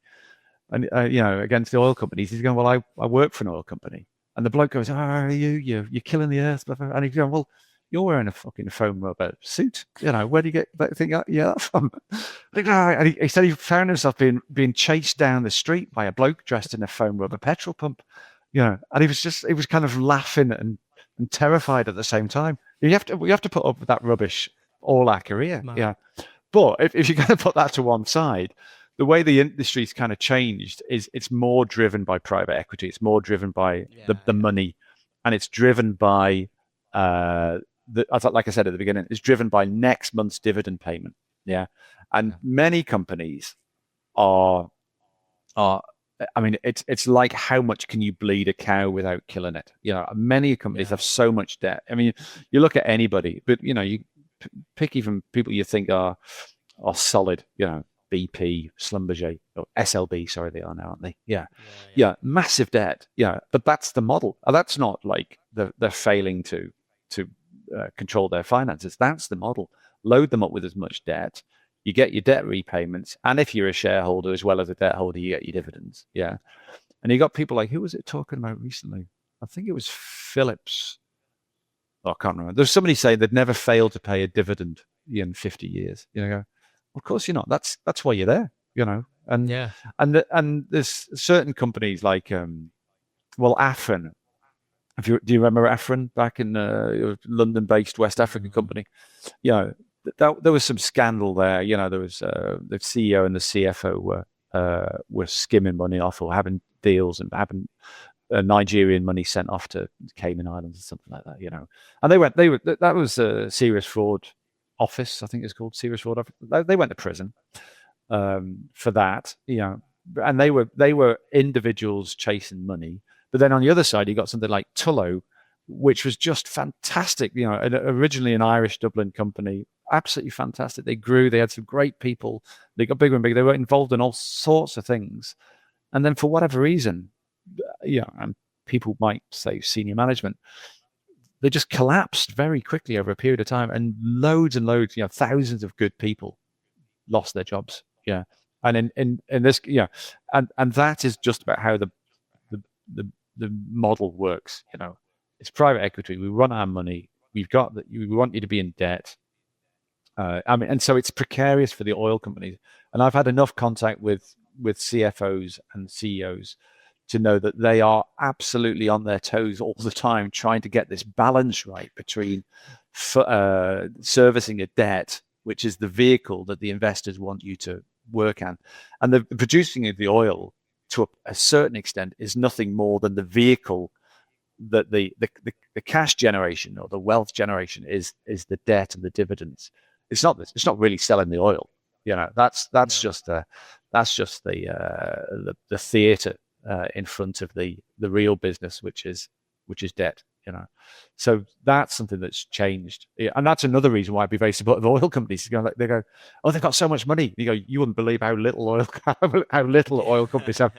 And, against the oil companies. He's going, well, I work for an oil company. And the bloke goes, oh, you're killing the earth. And he's going, well, you're wearing a fucking foam rubber suit. Where do you get that thing? Yeah, from? And he said he found himself being chased down the street by a bloke dressed in a foam rubber petrol pump. And he was kind of laughing and terrified at the same time. We have to put up with that rubbish all our career. Man. Yeah. But if you're going to put that to one side, the way the industry's kind of changed is it's more driven by private equity. It's more driven by the money, and it's driven by like I said at the beginning, it's driven by next month's dividend payment. Yeah, and many companies are. I mean, it's like how much can you bleed a cow without killing it? Many companies have so much debt. I mean, you look at anybody, but you pick even people you think are solid. BP, Schlumberger, or SLB, sorry, they are now, aren't they? Yeah, massive debt. Yeah, but that's the model. That's not like they're failing to control their finances. That's the model. Load them up with as much debt. You get your debt repayments, and if you're a shareholder as well as a debt holder, you get your dividends. Yeah, and you got people like, who was it talking about recently? I think it was Phillips. Oh, I can't remember. There's somebody saying they'd never failed to pay a dividend in 50 years. Well, of course you're not. That's why you're there. And Yeah. and there's certain companies like well, Afrin. Do you remember Afrin back in London-based West African company? There was some scandal there. There was the CEO and the CFO were skimming money off or having deals and having Nigerian money sent off to Cayman Islands or something like that. And that was a serious fraud office. I think it's called serious fraud office. They went to prison for that. And they were individuals chasing money. But then on the other side, you got something like Tullow, which was just fantastic. Originally an Irish Dublin company, absolutely fantastic. They grew. They had some great people. They got bigger and bigger. They were involved in all sorts of things. And then for whatever reason, and people might say senior management, they just collapsed very quickly over a period of time, and loads and loads, thousands of good people lost their jobs. And in this, and that is just about how the model works. It's private equity. We run our money. We want you to be in debt. And so it's precarious for the oil companies. And I've had enough contact with CFOs and CEOs to know that they are absolutely on their toes all the time, trying to get this balance right between servicing a debt, which is the vehicle that the investors want you to work on, and the producing of the oil to a certain extent is nothing more than the vehicle that the cash generation or the wealth generation is the debt and the dividends. It's not really selling the oil. That's just the theater in front of the real business, which is debt. So that's something that's changed, and that's another reason why I'd be very supportive of oil companies. They go, oh, they've got so much money. You go, you wouldn't believe how little oil companies have.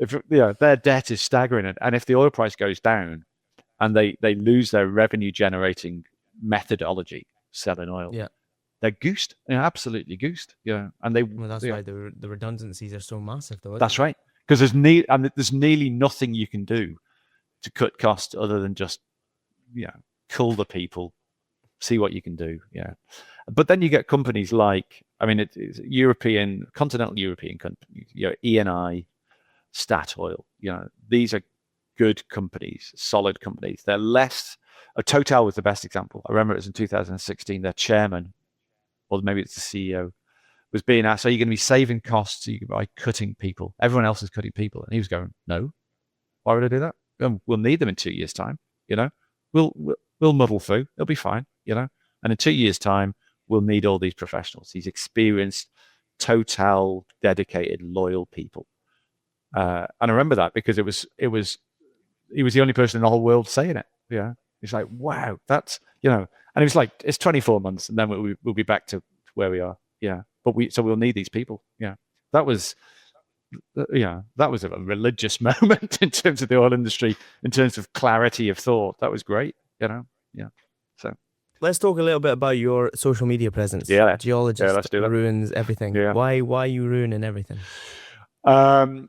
If their debt is staggering, and if the oil price goes down, and they lose their revenue generating methodology selling oil, they're goosed. Absolutely goosed. And that's why the redundancies are so massive, though. That's right, because there's nearly nothing you can do to cut costs other than just cull the people, see what you can do. But then you get companies like, it's continental European companies, Eni, Statoil. These are good companies, solid companies. They're less. Total was the best example. I remember it was in 2016. Their chairman, or maybe it's the CEO, was being asked, "Are you going to be saving costs by cutting people? Everyone else is cutting people," and he was going, "No. Why would I do that? We'll need them in 2 years' time. We'll muddle through. It'll be fine. And in 2 years' time, we'll need all these professionals, these experienced, total, dedicated, loyal people." And I remember that because he was the only person in the whole world saying it. He's like, wow, that's and he was like, it's 24 months, and then we'll be back to where we are. But we'll need these people. That was a religious moment in terms of the oil industry, in terms of clarity of thought. That was great. So let's talk a little bit about your social media presence. Geologist let's do that. Ruins everything. Why you ruining everything? Well,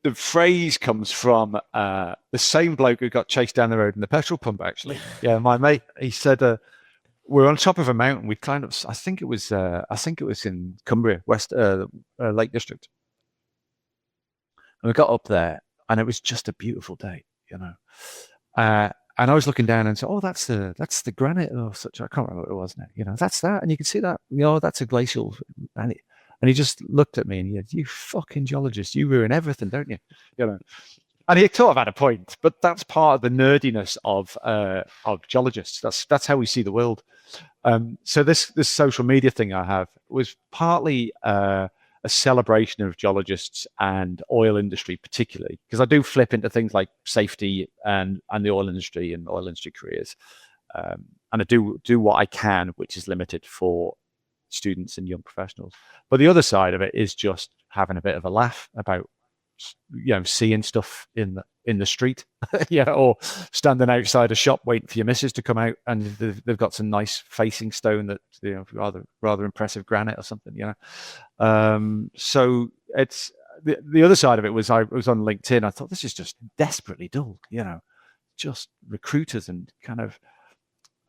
the phrase comes from the same bloke who got chased down the road in the petrol pump, actually. My mate, he said, we're on top of a mountain. We climbed up, I think it was in Cumbria, West Lake District. And we got up there, and it was just a beautiful day, and I was looking down and said, "Oh, that's the granite or such." I can't remember what it was now. That's that, and you can see that. That's a glacial. And he just looked at me and he said, "You fucking geologist, you ruin everything, don't you?" And he sort of had a point, but that's part of the nerdiness of geologists. That's how we see the world. So this social media thing I have was partly a celebration of geologists and oil industry, particularly because I do flip into things like safety and the oil industry and oil industry careers, and I do what I can, which is limited for students and young professionals. But the other side of it is just having a bit of a laugh about seeing stuff in the street, or standing outside a shop waiting for your missus to come out, and they've got some nice facing stone that rather impressive granite or something. So the other side of it was I was on LinkedIn. I thought this is just desperately dull, just recruiters and kind of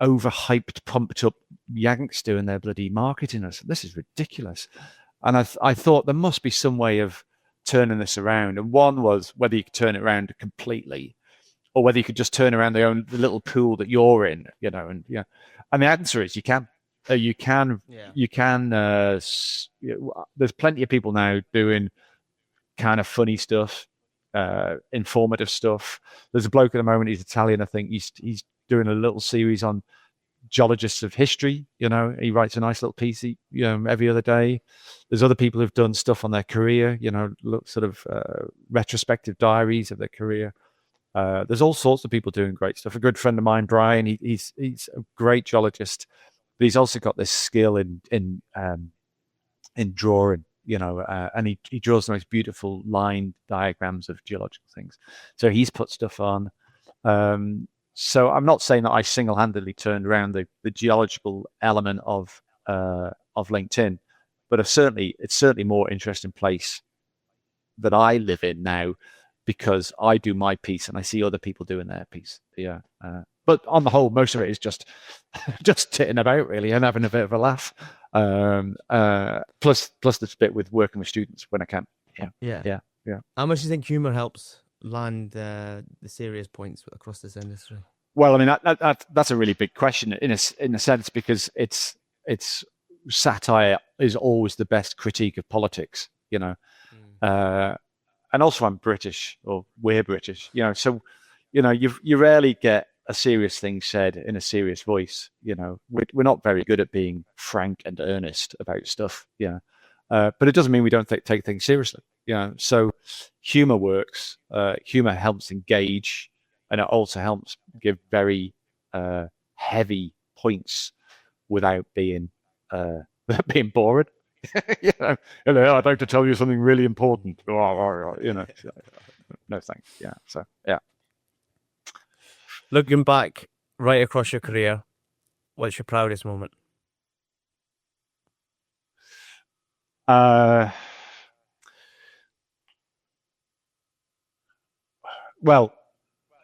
overhyped, pumped up Yanks doing their bloody marketing. I said, this is ridiculous. And I thought there must be some way of turning this around. And one was whether you could turn it around completely, or whether you could just turn around the little pool that you're in, and And the answer is you can. You can. Yeah. You can. There's plenty of people now doing kind of funny stuff, informative stuff. There's a bloke at the moment. He's Italian, I think. He's doing a little series on geologists of history. He writes a nice little piece, every other day. There's other people who've done stuff on their career. Sort of retrospective diaries of their career. There's all sorts of people doing great stuff. A good friend of mine, Brian, he's a great geologist, but he's also got this skill in drawing, and he draws the most beautiful line diagrams of geological things. So he's put stuff on. So I'm not saying that I single-handedly turned around the geological element of LinkedIn, but it's certainly more interesting place that I live in now, because I do my piece and I see other people doing their piece. Yeah. But on the whole, most of it is just titting about really and having a bit of a laugh. Plus this bit with working with students when I can. Yeah. How much do you think humor helps land the serious points across this industry? Well, I mean that's a really big question in a sense, because it's satire is always the best critique of politics. And also I'm British, or we're British, so, you rarely get a serious thing said in a serious voice. We're not very good at being frank and earnest about stuff. But it doesn't mean we don't take things seriously. So humor works. Humor helps engage, and it also helps give very heavy points without being boring. I'd like to tell you something really important. No thanks. So yeah. Looking back right across your career, what's your proudest moment? Well,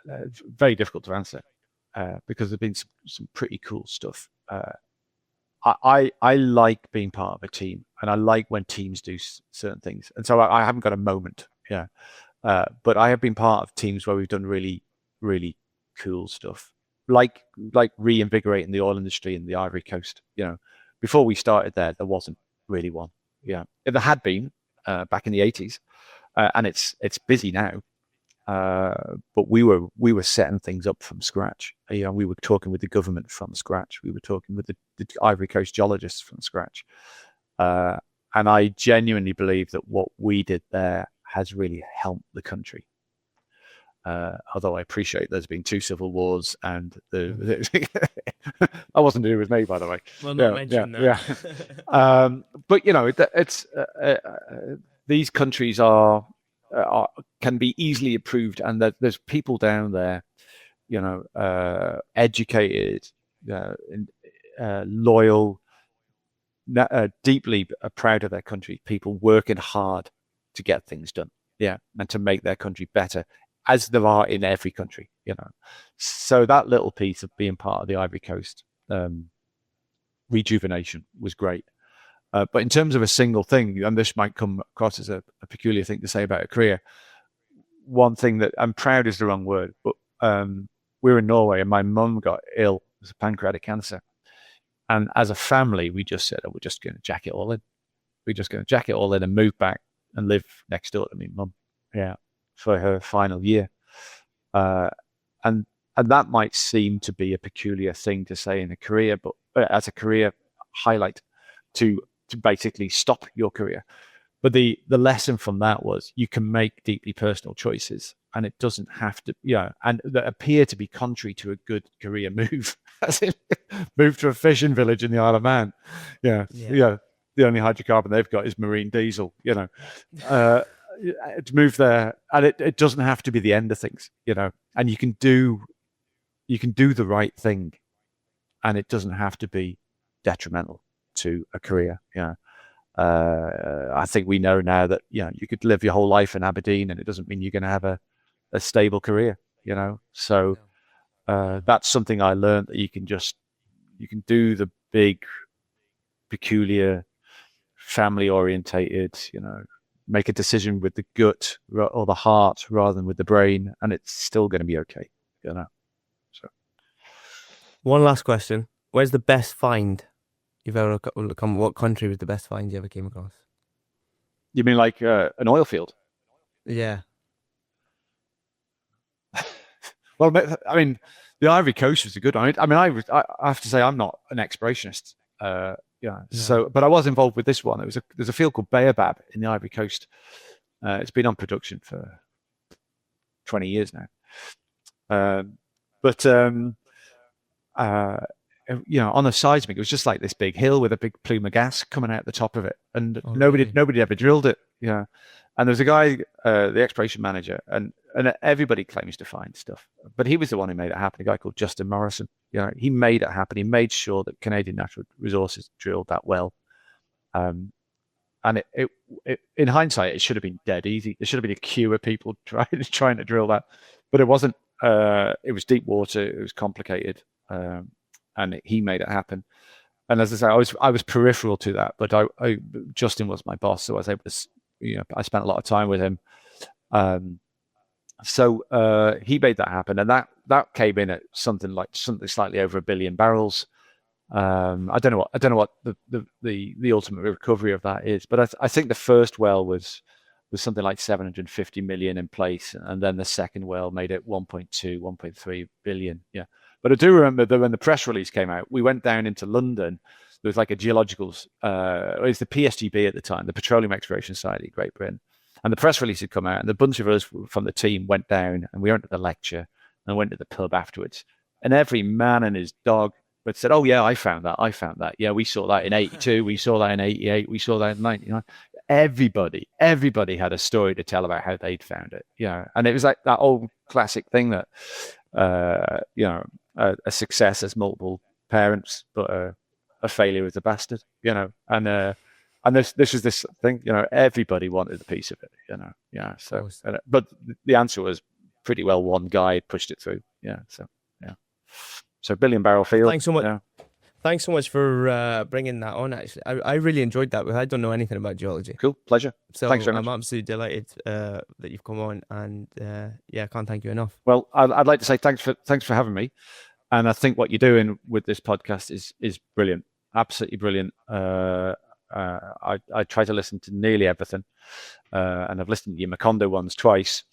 it's very difficult to answer, because there's been some pretty cool stuff. I like being part of a team, and I like when teams do certain things. And so I haven't got a moment, but I have been part of teams where we've done really, really cool stuff, like reinvigorating the oil industry in the Ivory Coast. Before we started there wasn't really one. There had been back in the 80s, and it's busy now. But we were setting things up from scratch. We were talking with the government from scratch. We were talking with the Ivory Coast geologists from scratch. And I genuinely believe that what we did there has really helped the country. Although I appreciate there's been 2 civil wars, and that wasn't to do with me, by the way. Well, not mentioned that. But it's these countries can be easily improved, and there's people down there, educated, loyal, deeply proud of their country, people working hard to get things done, and to make their country better, as there are in every country. So that little piece of being part of the Ivory Coast rejuvenation was great. But in terms of a single thing, and this might come across as a peculiar thing to say about a career, one thing that I'm proud is the wrong word, but we were in Norway and my mum got ill with pancreatic cancer. And as a family, we just said, we're just going to jack it all in. We're just going to jack it all in and move back and live next door to me, mum. For her final year. And that might seem to be a peculiar thing to say in a career, but as a career highlight, to basically stop your career. But the lesson from that was you can make deeply personal choices, and it doesn't have to, and that appear to be contrary to a good career move. As in, move to a fishing village in the Isle of Man. The only hydrocarbon they've got is marine diesel, to move there, and it doesn't have to be the end of things, and you can do the right thing, and it doesn't have to be detrimental to a career. I think we know now that you could live your whole life in Aberdeen, and it doesn't mean you're going to have a stable career. So that's something I learned, that you can do the big, peculiar, family orientated, make a decision with the gut or the heart rather than with the brain, and it's still going to be okay. So One last question: where's the best find you've ever come? What country was the best find you ever came across? you mean like an oil field? Yeah. Well, I mean, the Ivory Coast was a good one. I have to say I'm not an explorationist. No. So, but I was involved with this one. There's a field called Baobab in the Ivory Coast. It's been on production for 20 years now. But on the seismic, it was just like this big hill with a big plume of gas coming out the top of it, and nobody ever drilled it. And there was a guy, the exploration manager, and everybody claims to find stuff, but he was the one who made it happen. A guy called Justin Morrison. He made it happen. He made sure that Canadian Natural Resources drilled that well. And it in hindsight, it should have been dead easy. There should have been a queue of people trying to drill that, but it wasn't. It was deep water. It was complicated, and he made it happen. And as I say, I was peripheral to that, but Justin was my boss, so I was able to. I spent a lot of time with him. So he made that happen, and that came in at something slightly over 1 billion barrels. I don't know what the ultimate recovery of that is, but I think the first well was something like 750 million in place, and then the second well made it 1.2, 1.3 billion. Yeah, but I do remember that when the press release came out, we went down into London. There was like a geological, it was the PSGB at the time, the Petroleum Exploration Society, Great Britain. And the press release had come out, and a bunch of us from the team went down, and we went to the lecture and went to the pub afterwards. And every man and his dog but said, "Oh yeah, I found that. Yeah, we saw that in 82. We saw that in 88. We saw that in 99." Everybody had a story to tell about how they'd found it. And it was like that old classic thing that, a success has multiple parents, but a failure is a bastard. And this was this thing. Everybody wanted a piece of it. Yeah. So, but the answer was pretty well one guy had pushed it through. Yeah. So, yeah. So 1 billion barrel field. Thanks so much. Yeah. Thanks so much for bringing that on. Actually, I really enjoyed that. I don't know anything about geology. Cool, pleasure. So thanks very much. I'm absolutely delighted that you've come on, and I can't thank you enough. Well, I'd like to say thanks for having me, and I think what you're doing with this podcast is brilliant, absolutely brilliant. I try to listen to nearly everything, and I've listened to your Macondo ones twice,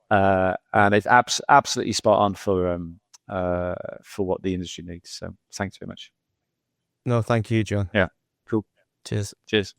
and it's absolutely spot on for what the industry needs. So thanks very much. No, thank you, John. Yeah, cool. Cheers. Cheers.